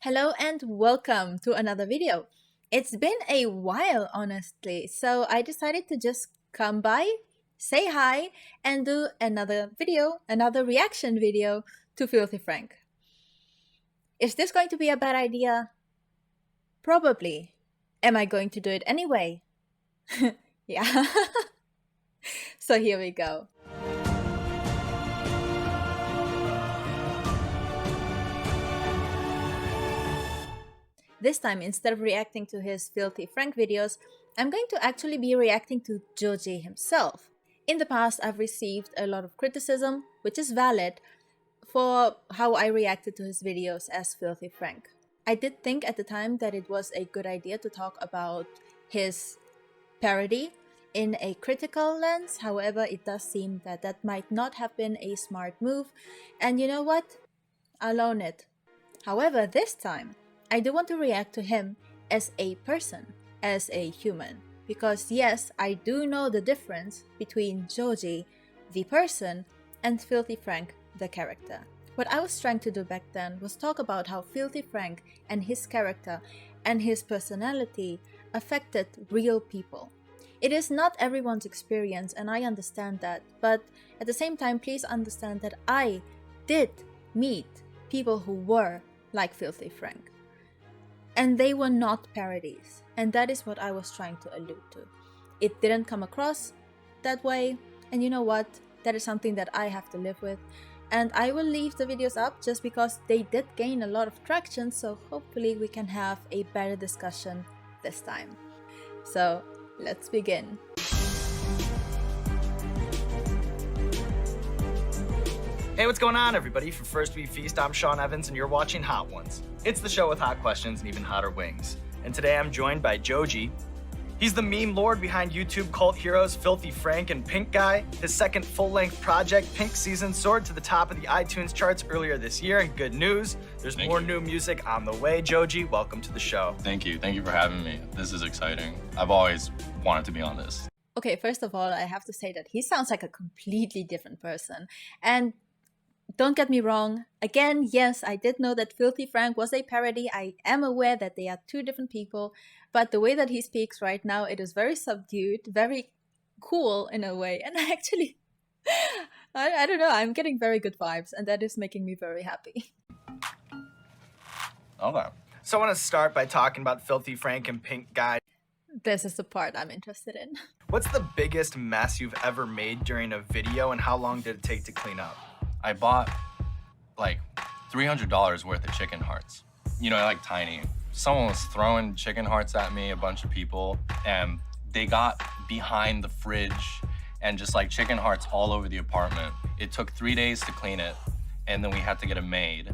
Hello and welcome to another video. It's been a while, honestly, so I decided to just come by, say hi, and do another video, another reaction video to Filthy Frank. Is this going to be a bad idea? Probably. Am I going to do it anyway? Yeah. So here we go. This time, instead of reacting to his Filthy Frank videos, I'm going to actually be reacting to Joji himself. In the past, I've received a lot of criticism, which is valid, for how I reacted to his videos as Filthy Frank. I did think at the time that it was a good idea to talk about his parody in a critical lens. However, it does seem that that might not have been a smart move, and you know what? I'll own it. However, this time, I do want to react to him as a person, as a human. Because yes, I do know the difference between Joji, the person, and Filthy Frank, the character. What I was trying to do back then was talk about how Filthy Frank and his character and his personality affected real people. It is not everyone's experience, and I understand that, but at the same time, please understand that I did meet people who were like Filthy Frank. And they were not parodies, and that is what I was trying to allude to. It didn't come across that way, and you know what? That is something that I have to live with. And I will leave the videos up just because they did gain a lot of traction, so hopefully we can have a better discussion this time. So let's begin. Hey, what's going on, everybody? For First We Feast, I'm Sean Evans, and you're watching Hot Ones. It's the show with hot questions and even hotter wings. And today I'm joined by Joji. He's the meme lord behind YouTube cult heroes Filthy Frank and Pink Guy. His second full-length project, Pink Season, soared to the top of the iTunes charts earlier this year, and good news, there's more new music on the way. Joji, welcome to the show. Thank you for having me. This is exciting. I've always wanted to be on this. Okay, first of all, I have to say that he sounds like a completely different person. And don't get me wrong. Again, yes, I did know that Filthy Frank was a parody. I am aware that they are two different people, but the way that he speaks right now, it is very subdued, very cool in a way. And I actually, I don't know, I'm getting very good vibes, and that is making me very happy. Okay. So I want to start by talking about Filthy Frank and Pink Guy. This is the part I'm interested in. What's the biggest mess you've ever made during a video, and how long did it take to clean up? I bought like $300 worth of chicken hearts. You know, like tiny. Someone was throwing chicken hearts at me, a bunch of people, and they got behind the fridge and just like chicken hearts all over the apartment. It took 3 days to clean it, and then we had to get a maid,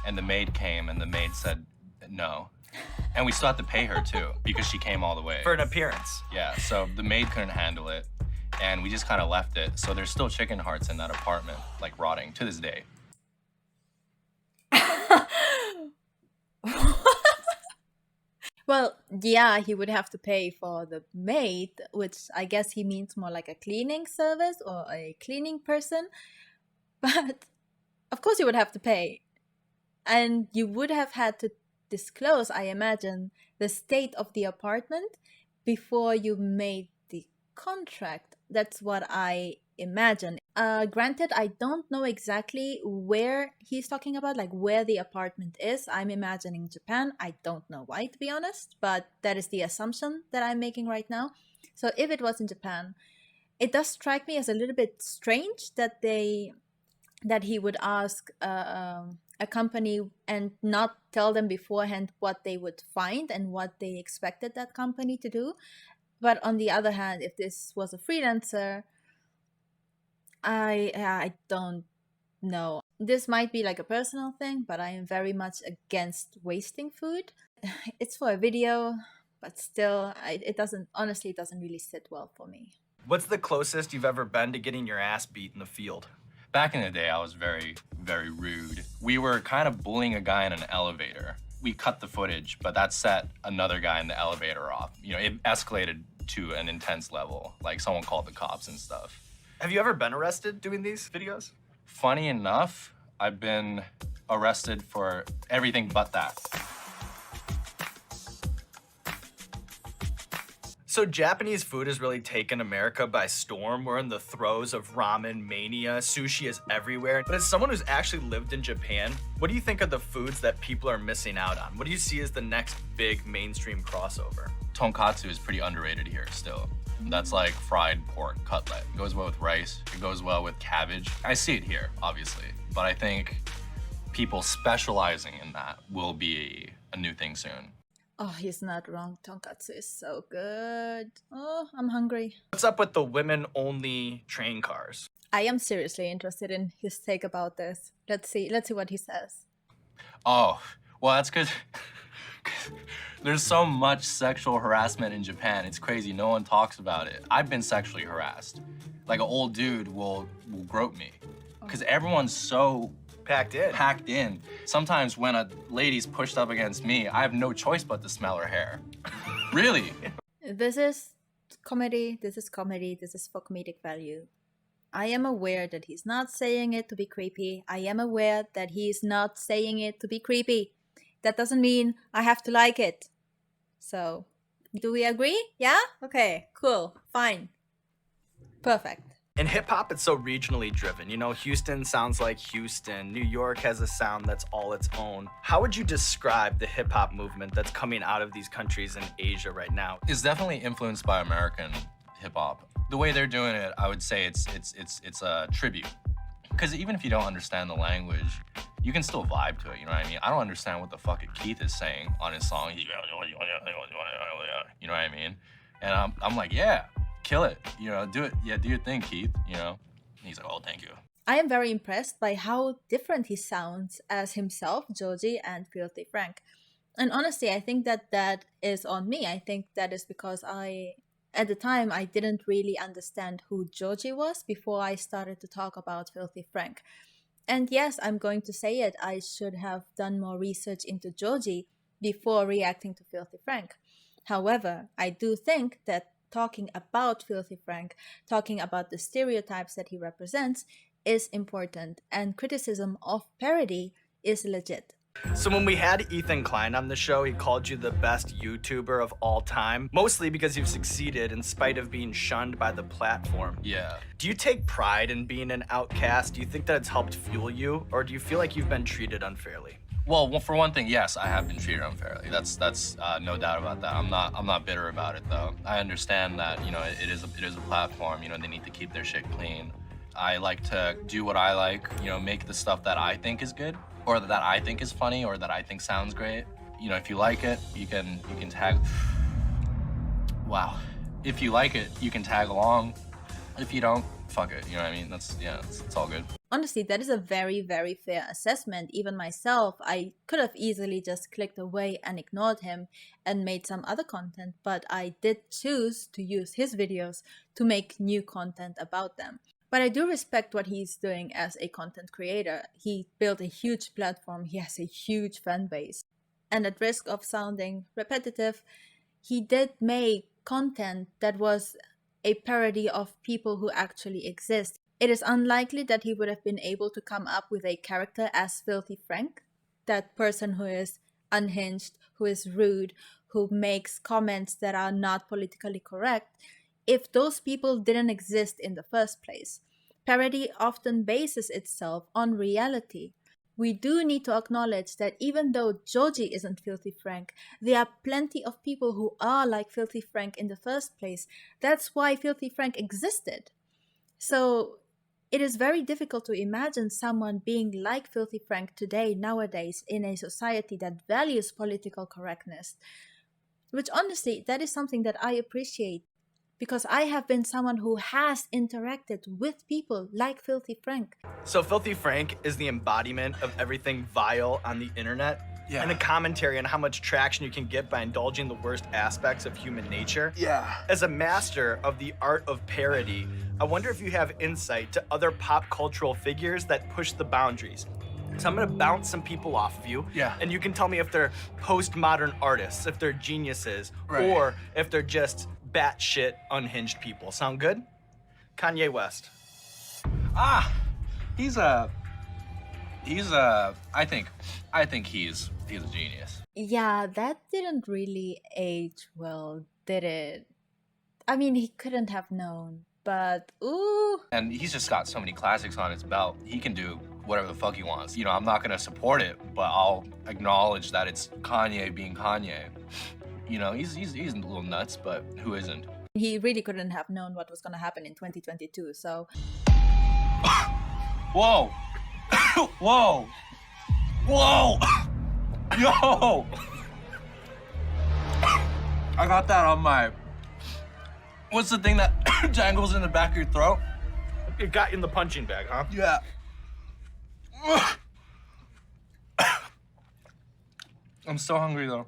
and the maid came and the maid said no. And we still had to pay her too, because she came all the way. For an appearance. Yeah, so the maid couldn't handle it, and we just kind of left it. So there's still chicken hearts in that apartment, like rotting to this day. Well, yeah, he would have to pay for the maid, which I guess he means more like a cleaning service or a cleaning person. But of course you would have to pay. And you would have had to disclose, I imagine, the state of the apartment before you made the contract. That's what I imagine. Granted, I don't know exactly where he's talking about, like where the apartment is. I'm imagining Japan. I don't know why, to be honest, but that is the assumption that I'm making right now. So if it was in Japan, it does strike me as a little bit strange that he would ask a company and not tell them beforehand what they would find and what they expected that company to do. But on the other hand, if this was a freelancer, I don't know. This might be like a personal thing, but I am very much against wasting food. It's for a video, but still, it doesn't really sit well for me. What's the closest you've ever been to getting your ass beat in the field? Back in the day, I was very, very rude. We were kind of bullying a guy in an elevator. We cut the footage, but that set another guy in the elevator off. You know, it escalated to an intense level. Like someone called the cops and stuff. Have you ever been arrested doing these videos? Funny enough, I've been arrested for everything but that. So Japanese food has really taken America by storm. We're in the throes of ramen mania. Sushi is everywhere. But as someone who's actually lived in Japan, what do you think are the foods that people are missing out on? What do you see as the next big mainstream crossover? Tonkatsu is pretty underrated here still. That's like fried pork cutlet. It goes well with rice. It goes well with cabbage. I see it here, obviously. But I think people specializing in that will be a new thing soon. Oh, he's not wrong. Tonkatsu is so good. Oh, I'm hungry. What's up with the women-only train cars? I am seriously interested in his take about this. Let's see what he says. Oh, well, that's because there's so much sexual harassment in Japan. It's crazy. No one talks about it. I've been sexually harassed. Like an old dude will grope me because everyone's so packed in. Sometimes when a lady's pushed up against me, I have no choice but to smell her hair. Really? This is comedy. This is comedy. This is for comedic value. I am aware that he's not saying it to be creepy. I am aware that he's not saying it to be creepy. That doesn't mean I have to like it. So, do we agree? Yeah? Okay, cool, fine. Perfect. In hip hop, it's so regionally driven. You know, Houston sounds like Houston. New York has a sound that's all its own. How would you describe the hip hop movement that's coming out of these countries in Asia right now? It's definitely influenced by American hip hop. The way they're doing it, I would say it's a tribute. Because even if you don't understand the language, you can still vibe to it, you know what I mean? I don't understand what the fuck Keith is saying on his song. You know what I mean? And I'm like, yeah, kill it. You know, do it. Yeah, do your thing, Keith, you know? And he's like, oh, thank you. I am very impressed by how different he sounds as himself, Joji, and Filthy Frank. And honestly, I think that is on me. I think that is because at the time, I didn't really understand who Joji was before I started to talk about Filthy Frank. And yes, I'm going to say it, I should have done more research into Joji before reacting to Filthy Frank. However, I do think that talking about Filthy Frank, talking about the stereotypes that he represents, is important, and criticism of parody is legit. So when we had Ethan Klein on the show, he called you the best YouTuber of all time, mostly because you've succeeded in spite of being shunned by the platform. Yeah. Do you take pride in being an outcast? Do you think that it's helped fuel you, or do you feel like you've been treated unfairly? Well, for one thing, yes, I have been treated unfairly. That's no doubt about that. I'm not bitter about it though. I understand that, you know, it is a platform. You know, they need to keep their shit clean. I like to do what I like. You know, make the stuff that I think is good, or that I think is funny, or that I think sounds great. You know, if you like it, you can tag. Wow. If you like it, you can tag along. If you don't, fuck it. You know what I mean? It's all good. Honestly, that is a very, very fair assessment. Even myself, I could have easily just clicked away and ignored him and made some other content, but I did choose to use his videos to make new content about them. But I do respect what he's doing as a content creator. He built a huge platform, he has a huge fan base. And at risk of sounding repetitive, he did make content that was a parody of people who actually exist. It is unlikely that he would have been able to come up with a character as Filthy Frank, that person who is unhinged, who is rude, who makes comments that are not politically correct, if those people didn't exist in the first place. Parody often bases itself on reality. We do need to acknowledge that even though Joji isn't Filthy Frank, there are plenty of people who are like Filthy Frank in the first place. That's why Filthy Frank existed. So it is very difficult to imagine someone being like Filthy Frank today, nowadays, in a society that values political correctness. Which honestly, that is something that I appreciate, because I have been someone who has interacted with people like Filthy Frank. So Filthy Frank is the embodiment of everything vile on the internet. Yeah. And a commentary on how much traction you can get by indulging the worst aspects of human nature. Yeah. As a master of the art of parody, I wonder if you have insight to other pop cultural figures that push the boundaries. So I'm gonna bounce some people off of you. Yeah. And you can tell me if they're postmodern artists, if they're geniuses, Right. or if they're just batshit unhinged people. Sound good? Kanye West. I think he's a genius. Yeah, that didn't really age well, did it? I mean, he couldn't have known, but ooh. And he's just got so many classics on his belt. He can do whatever the fuck he wants. You know, I'm not gonna support it, but I'll acknowledge that it's Kanye being Kanye. You know, he's a little nuts, but who isn't? He really couldn't have known what was gonna happen in 2022, so. Whoa! Whoa! Whoa! Yo! I got that on my... What's the thing that jangles in the back of your throat? It got you in the punching bag, huh? Yeah. I'm so hungry though.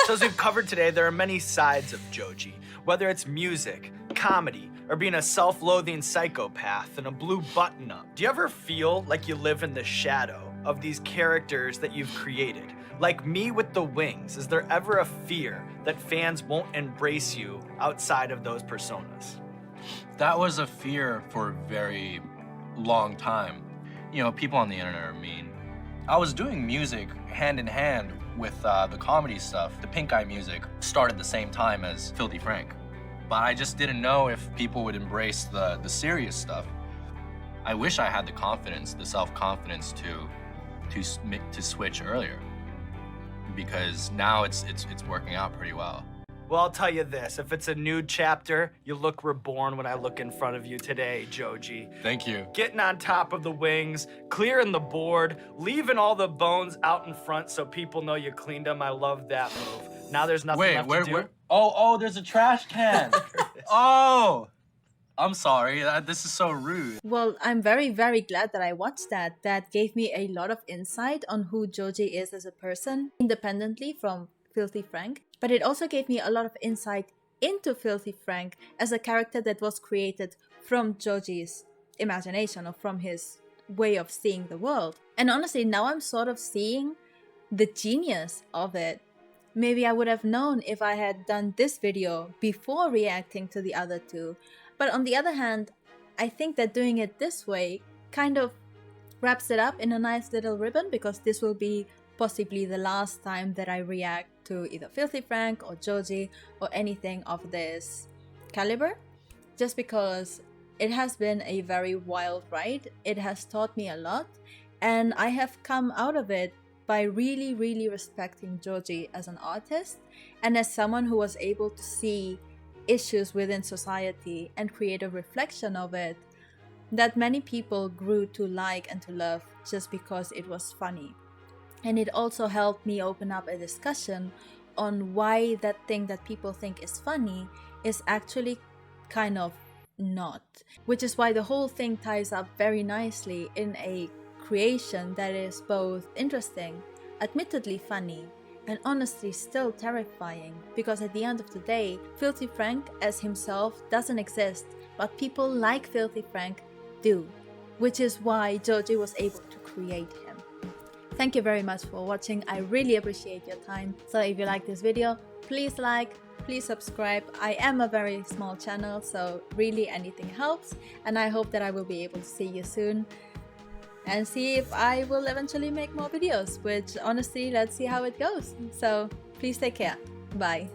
So as we've covered today, there are many sides of Joji, whether it's music, comedy, or being a self-loathing psychopath and a blue button-up. Do you ever feel like you live in the shadow of these characters that you've created? Like me with the wings, is there ever a fear that fans won't embrace you outside of those personas? That was a fear for a very long time. You know, people on the internet are mean. I was doing music hand in hand with the comedy stuff. The Pink Eye music started the same time as Filthy Frank. But I just didn't know if people would embrace the serious stuff. I wish I had the confidence, the self-confidence to switch earlier, because now it's working out pretty well. Well, I'll tell you this, if it's a new chapter, you look reborn when I look in front of you today, Joji. Thank you. Getting on top of the wings, clearing the board, leaving all the bones out in front so people know you cleaned them. I love that move. Now there's nothing left to do. Where? Oh, there's a trash can. Oh, I'm sorry. This is so rude. Well, I'm very, very glad that I watched that. That gave me a lot of insight on who Joji is as a person, independently from Filthy Frank. But it also gave me a lot of insight into Filthy Frank as a character that was created from Joji's imagination or from his way of seeing the world. And honestly, now I'm sort of seeing the genius of it. Maybe I would have known if I had done this video before reacting to the other two. But on the other hand, I think that doing it this way kind of wraps it up in a nice little ribbon, because this will be possibly the last time that I react to either Filthy Frank or Joji or anything of this caliber, just because it has been a very wild ride. It has taught me a lot, and I have come out of it by really, really respecting Joji as an artist and as someone who was able to see issues within society and create a reflection of it that many people grew to like and to love just because it was funny. And it also helped me open up a discussion on why that thing that people think is funny is actually kind of not. Which is why the whole thing ties up very nicely in a creation that is both interesting, admittedly funny, and honestly still terrifying, because at the end of the day, Filthy Frank as himself doesn't exist, but people like Filthy Frank do, which is why Joji was able to create him. Thank you very much for watching. I really appreciate your time. So if you like this video, please like, please subscribe. I am a very small channel, so really anything helps, and I hope that I will be able to see you soon and see if I will eventually make more videos, which honestly, let's see how it goes. So please take care. Bye.